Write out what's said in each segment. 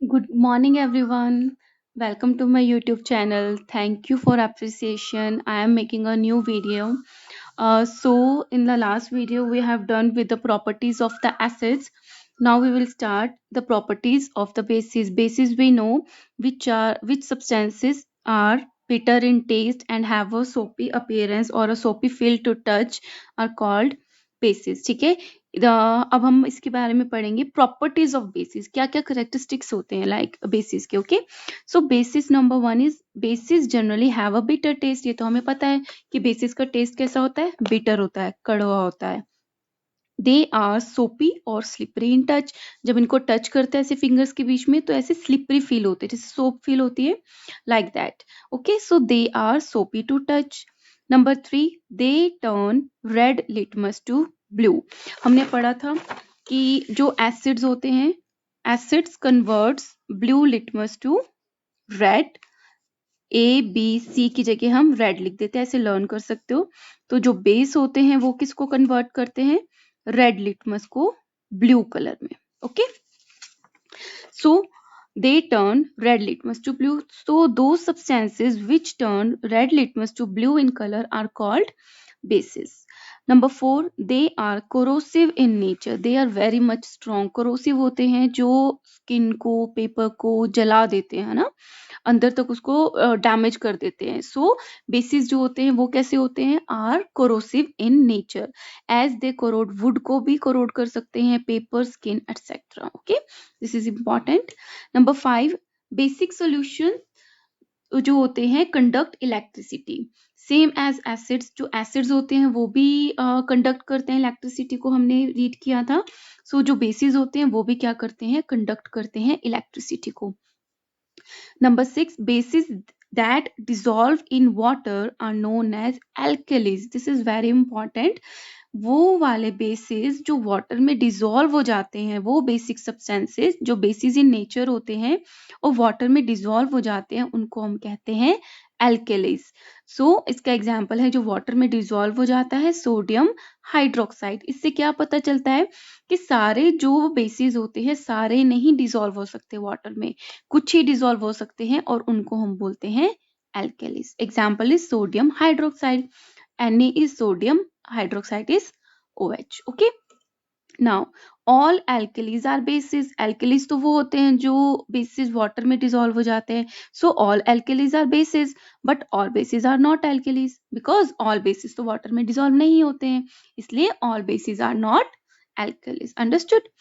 Good morning, everyone. Welcome to my YouTube channel. Thank you for appreciation. I am making a new video. In the last video, we have done with the properties of the acids. Now we will start the properties of the bases. Bases we know which substances are bitter in taste and have a soapy appearance or a soapy feel to touch are called bases. ठीक है, अब हम इसके बारे में पढ़ेंगे properties of basis, क्या क्या करेक्टरिस्टिक्स होते हैं लाइक बेसिस के. Okay, so basis number one is basis generally have a bitter taste. ये तो हमें पता है कि बेसिस का टेस्ट कैसा होता है, बिटर होता है, कड़वा होता है. दे आर सोपी और स्लिपरी इन टच. जब इनको टच करते हैं ऐसे फिंगर्स के बीच में तो ऐसे स्लिपरी फील होते हैं, जैसे सोप फील होती है, like that. Okay, so they are soapy to touch. Number three, they turn red litmus to blue. हमने पढ़ा था कि जो एसिड्स होते हैं, acids converts blue litmus to red. A B C की जगह हम रेड लिख देते हैं, ऐसे लर्न कर सकते हो. तो जो बेस होते हैं वो किसको कन्वर्ट करते हैं, रेड लिटमस को ब्लू कलर में. Okay, so they turn red litmus to blue. So those substances which turn red litmus to blue in color are called bases. Number four, they are corrosive in nature. They are very much strong. Corrosive होते हैं जो skin को, paper को जला देते हैं ना, अंदर तक उसको डैमेज कर देते हैं. सो बेसिस जो होते हैं वो कैसे होते हैं, are corrosive in nature. As they corrode, wood को भी कोरोड कर सकते हैं, paper, skin etcetera. Okay, this is important. Number five, basic solution जो होते हैं conduct electricity. Same as acids, जो एसिड्स होते हैं वो भी कंडक्ट करते हैं इलेक्ट्रिसिटी को, हमने रीड किया था. सो जो बेसिस होते हैं वो भी क्या करते हैं, कंडक्ट करते हैं इलेक्ट्रिसिटी को. Number six, bases that dissolve in water are known as alkalis. This is very important. वो वाले बेसिस जो वाटर में डिजोल्व हो जाते हैं, वो बेसिक सब्सटेंसेस जो बेसिस इन नेचर होते हैं और वाटर में डिजोल्व हो जाते हैं, उनको हम कहते हैं एल्केलीज. सो इसका एग्जांपल है जो वाटर में डिजोल्व हो जाता है, सोडियम हाइड्रोक्साइड. इससे क्या पता चलता है कि सारे जो बेसिस होते हैं सारे नहीं डिजोल्व हो सकते वाटर में, कुछ ही डिजोल्व हो सकते हैं और उनको हम बोलते हैं alkalis. Example is sodium hydroxide. Na is sodium, hydroxide is OH. Okay, now all alkalis are bases. Alkalis तो वो होते हैं जो bases water में dissolve हो जाते हैं. So all alkalis are bases, but all bases are not alkalis because all bases तो water में dissolve नहीं होते हैं, इसलिए all bases are not alkalis. Understood?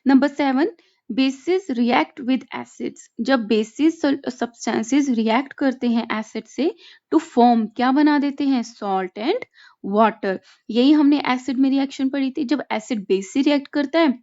Number seven, bases react with acids. जब bases substances react करते हैं acid से to form, क्या बना देते हैं, salt and water. यही हमने acid में reaction पढ़ी थी. जब acid base से react करता है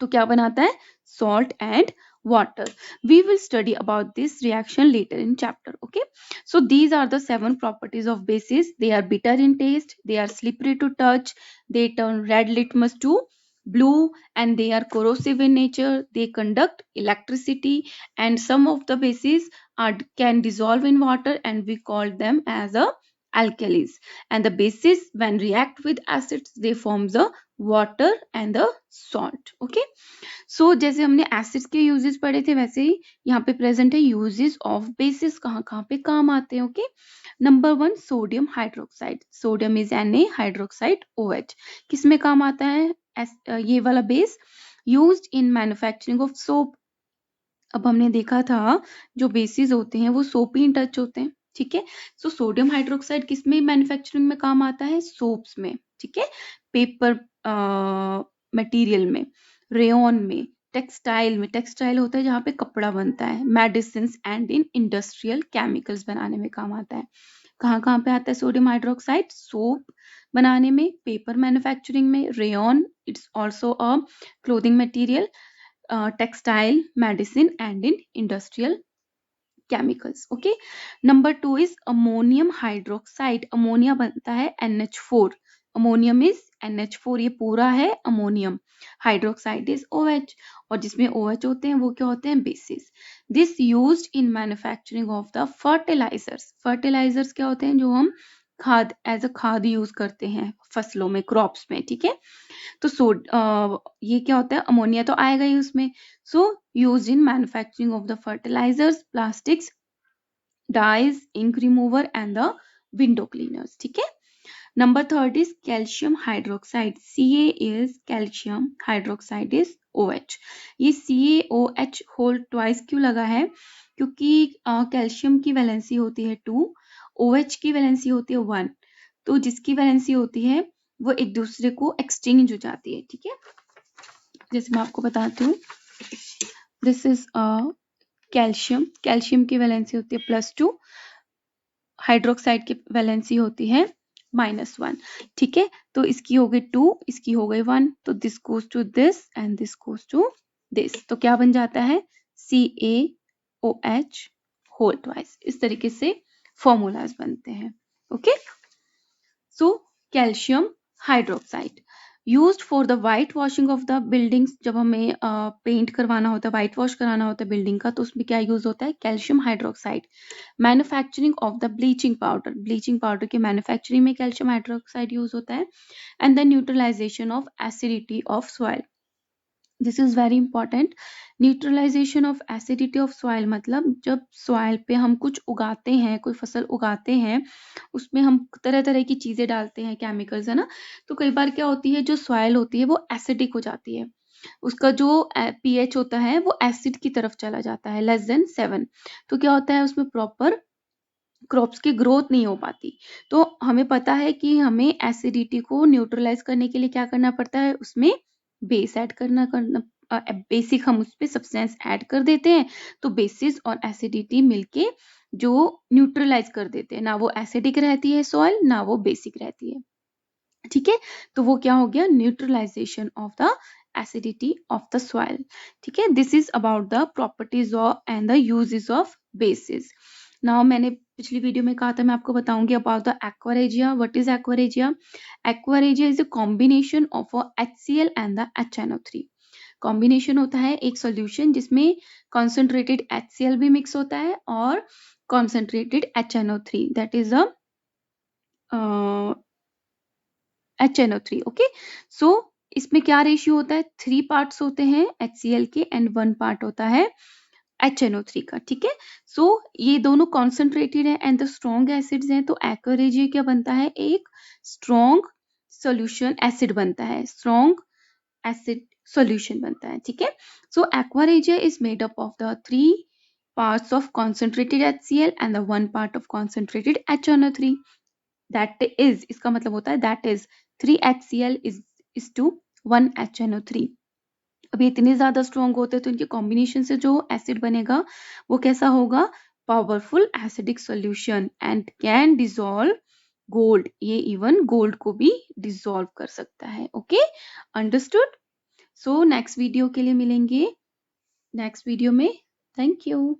तो क्या बनाता है, salt and water. We will study about this reaction later in chapter. Okay, so these are the seven properties of bases. They are bitter in taste, they are slippery to touch, they turn red litmus to blue, and they are corrosive in nature. They conduct electricity, and some of the bases can dissolve in water, and we call them as a alkalis. And the bases when react with acids, they form the water and the salt. Okay, so जैसे हमने acids के uses पढ़े थे वैसे ही यहाँ पे present है uses of basis, कहाँ कहाँ पे काम आते हैं. Okay, number one, sodium hydroxide. Sodium is Na, hydroxide OH. किस में काम आता है ये वाला base, used in manufacturing of soap. अब हमने देखा था जो बेसिस होते हैं वो सोपी इन टच होते हैं. ठीक है, सो सोडियम हाइड्रोक्साइड किस में मैन्युफैक्चरिंग में काम आता है, सोप्स में. ठीक है, पेपर मटेरियल में, रेयन में, टेक्सटाइल में. टेक्सटाइल होता है जहाँ पे कपड़ा बनता है, medicine and in industrial chemicals बनाने में काम आता है. कहाँ कहाँ पे आता है सोडियम हाइड्रोक्साइड, सोप बनाने में, पेपर मैन्युफैक्चरिंग में, rayon, it's also a clothing material, textile, medicine and in industrial chemicals. Okay, number two is ammonium hydroxide. Ammonia बनता है NH4. अमोनियम इज NH4, ये पूरा है अमोनियम. हाइड्रोक्साइड इज OH, और जिसमें OH होते हैं वो क्या होते हैं, bases. This used in manufacturing of the fertilisers. Fertilisers क्या होते हैं, जो हम खाद एज अ खाद यूज करते हैं फसलों में, क्रॉप्स में, ठीक है। तो ये क्या होता है, अमोनिया तो आएगा ही उसमें। So use in manufacturing of the fertilizers, plastics, dyes, ink remover and the window cleaners, ठीक है। Number third is calcium hydroxide. Ca is calcium, hydroxide is OH. ये CaOH होल ट्वाइस क्यों लगा है? क्योंकि कैल्शियम की वैलेंसी होती है 2, OH की वैलेंसी होती है 1। तो जिसकी वैलेंसी होती है वो एक दूसरे को एक्सचेंज हो जाती है, ठीक है। जैसे मैं आपको बताती हूँ, दिस इज कैल्शियम, कैल्शियम की वैलेंसी होती है +2, हाइड्रोक्साइड की वैलेंसी होती है -1, ठीक है। तो इसकी हो गई 2, इसकी हो गई 1, तो this goes to this and this goes to this. तो क्या बन जाता है, CaOH होल ट्वाइस। इस तरीके से फॉर्मूलाज बनते हैं, okay. So calcium hydroxide used for the white washing of the buildings. जब हमें पेंट करवाना होता है, वाइट वॉश कराना होता है बिल्डिंग का, तो उसमें क्या यूज होता है, calcium hydroxide. Manufacturing of the bleaching powder, bleaching powder के मैन्युफैक्चरिंग में कैल्शियम हाइड्रोक्साइड यूज होता है। And the neutralisation of acidity of soil, this is very important. Neutralisation of acidity of soil मतलब जब सॉइल पे हम कुछ उगाते हैं, कोई फसल उगाते हैं, उसमें हम तरह तरह की चीजें डालते हैं, केमिकल्स, है ना। तो कई बार क्या होती है, जो सॉइल होती है वो एसिडिक हो जाती है, उसका जो pH होता है वो एसिड की तरफ चला जाता है, <7। तो क्या होता है, उसमें प्रॉपर क्रॉप्स की ग्रोथ नहीं हो पाती। तो हमें पता है कि हमें एसिडिटी को न्यूट्रलाइज करने के लिए क्या करना पड़ता है, उसमें बेस ऐड करना बेसिक हम उस पर सब्सटेंस ऐड कर देते हैं। तो बेसिस और एसिडिटी मिलके जो न्यूट्रलाइज कर देते हैं, ना वो एसिडिक रहती है सॉइल, ना वो बेसिक रहती है, ठीक है। तो वो क्या हो गया, neutralisation of the acidity of the soil, ठीक है। This is about the properties of and the uses of bases. Now मैंने पिछली वीडियो में कहा था, मैं आपको बताऊंगी about the aqua regia. What is aqua regia? Aqua regia is a combination of HCl and the HNO3। Combination होता है एक सॉल्यूशन जिसमें कॉन्सेंट्रेटेड HCl भी मिक्स होता है और concentrated HNO3, that is a HNO3, okay. So इसमें क्या रेशियो होता है, 3 पार्ट्स होते हैं HCl के एंड 1 पार्ट होता है HNO3 का, ठीक है। सो ये दोनों कॉन्सेंट्रेटेड है एंड द स्ट्रॉन्ग एसिड्स हैं। तो एक्वारेजिया क्या बनता है, एक स्ट्रॉन्ग सॉल्यूशन एसिड बनता है, स्ट्रॉन्ग एसिड सॉल्यूशन बनता है, ठीक है। So aqua regia is made up of the 3 parts of concentrated HCl and the 1 part of concentrated HNO3, that is, इसका मतलब होता है that is 3 HCl is to 1 HNO3। अब ये इतने ज्यादा स्ट्रॉन्ग होते हैं तो इनके कॉम्बिनेशन से जो एसिड बनेगा वो कैसा होगा, powerful acidic solution and can dissolve gold. ये इवन गोल्ड को भी डिसॉल्व कर सकता है, okay, understood. So next video के लिए मिलेंगे नेक्स्ट वीडियो में। Thank you.